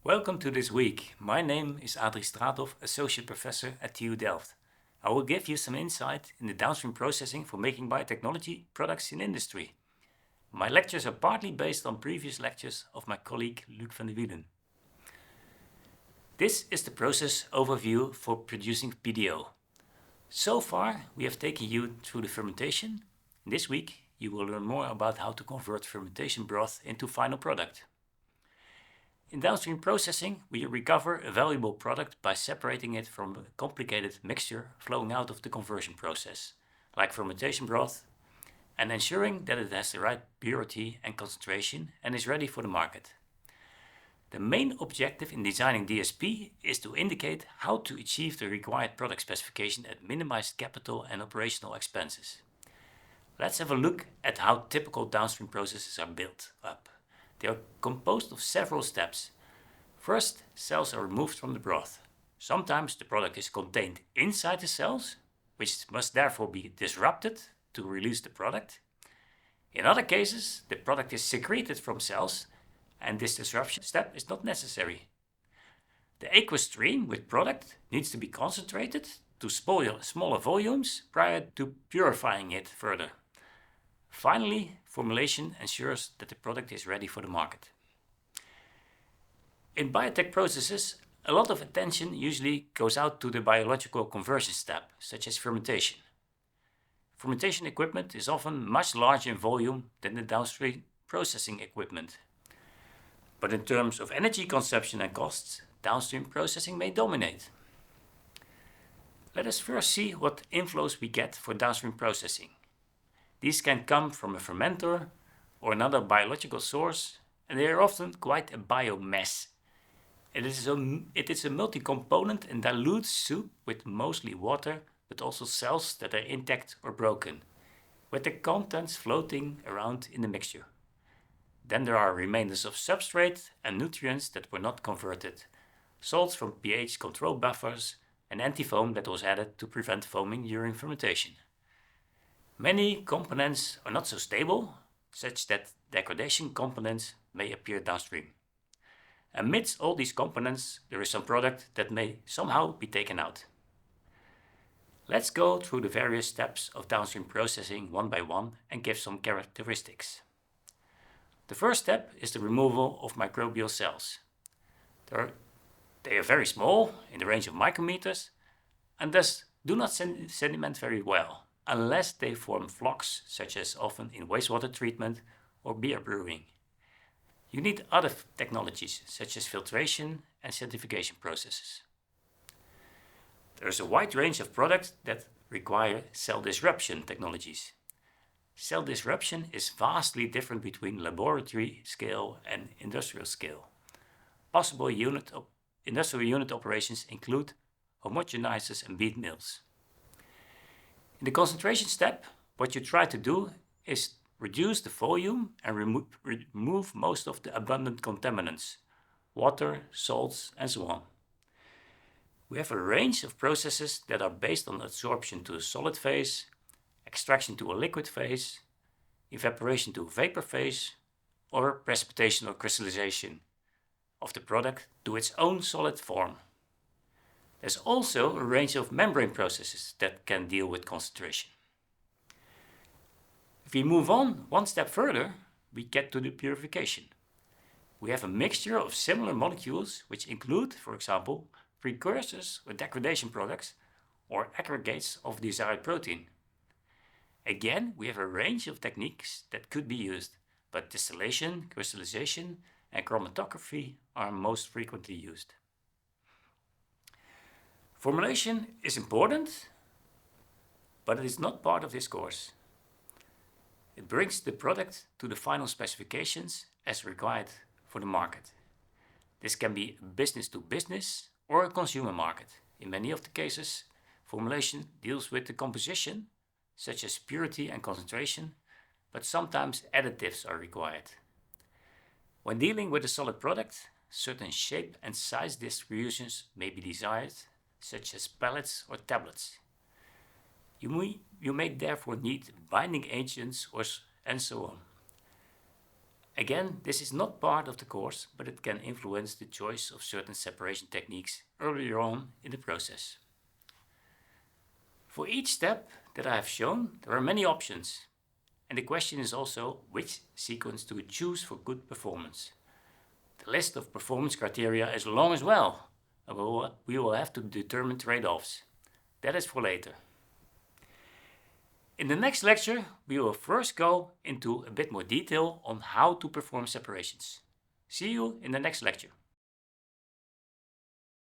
Welcome to this week. My name is Adrie Straathof, Associate Professor at TU Delft. I will give you some insight in the downstream processing for making biotechnology products in industry. My lectures are partly based on previous lectures of my colleague Luc van der Wielen. This is the process overview for producing PDO. So far, we have taken you through the fermentation. This week, you will learn more about how to convert fermentation broth into final product. In downstream processing, we recover a valuable product by separating it from a complicated mixture flowing out of the conversion process, like fermentation broth, and ensuring that it has the right purity and concentration and is ready for the market. The main objective in designing DSP is to indicate how to achieve the required product specification at minimized capital and operational expenses. Let's have a look at how typical downstream processes are built up. They are composed of several steps. First, cells are removed from the broth. Sometimes the product is contained inside the cells, which must therefore be disrupted to release the product. In other cases, the product is secreted from cells, and this disruption step is not necessary. The aqueous stream with product needs to be concentrated to smaller volumes prior to purifying it further. Finally, formulation ensures that the product is ready for the market. In biotech processes, a lot of attention usually goes out to the biological conversion step, such as fermentation. Fermentation equipment is often much larger in volume than the downstream processing equipment. But in terms of energy consumption and costs, downstream processing may dominate. Let us first see what inflows we get for downstream processing. These can come from a fermenter or another biological source, and they are often quite a biomess. It is a multi-component and dilute soup with mostly water, but also cells that are intact or broken, with the contents floating around in the mixture. Then there are remainders of substrate and nutrients that were not converted, salts from pH control buffers, and antifoam that was added to prevent foaming during fermentation. Many components are not so stable, such that degradation components may appear downstream. Amidst all these components, there is some product that may somehow be taken out. Let's go through the various steps of downstream processing one by one and give some characteristics. The first step is the removal of microbial cells. They are very small, in the range of micrometers, and thus do not sediment very well, unless they form flocks, such as often in wastewater treatment or beer brewing. You need other technologies, such as filtration and certification processes. There is a wide range of products that require cell disruption technologies. Cell disruption is vastly different between laboratory scale and industrial scale. Possible industrial unit operations include homogenizers and bead mills. In the concentration step, what you try to do is reduce the volume and remove most of the abundant contaminants, water, salts, and so on. We have a range of processes that are based on adsorption to a solid phase, extraction to a liquid phase, evaporation to a vapor phase, or precipitation or crystallization of the product to its own solid form. There's also a range of membrane processes that can deal with concentration. If we move on one step further, we get to the purification. We have a mixture of similar molecules which include, for example, precursors or degradation products or aggregates of desired protein. Again, we have a range of techniques that could be used, but distillation, crystallization, and chromatography are most frequently used. Formulation is important, but it is not part of this course. It brings the product to the final specifications as required for the market. This can be business to business or a consumer market. In many of the cases, formulation deals with the composition, such as purity and concentration, but sometimes additives are required. When dealing with a solid product, certain shape and size distributions may be desired, such as pellets or tablets. You may therefore need binding agents and so on. Again, this is not part of the course, but it can influence the choice of certain separation techniques earlier on in the process. For each step that I have shown, there are many options. And the question is also which sequence to choose for good performance. The list of performance criteria is long as well, and we will have to determine trade-offs. That is for later. In the next lecture, we will first go into a bit more detail on how to perform separations. See you in the next lecture.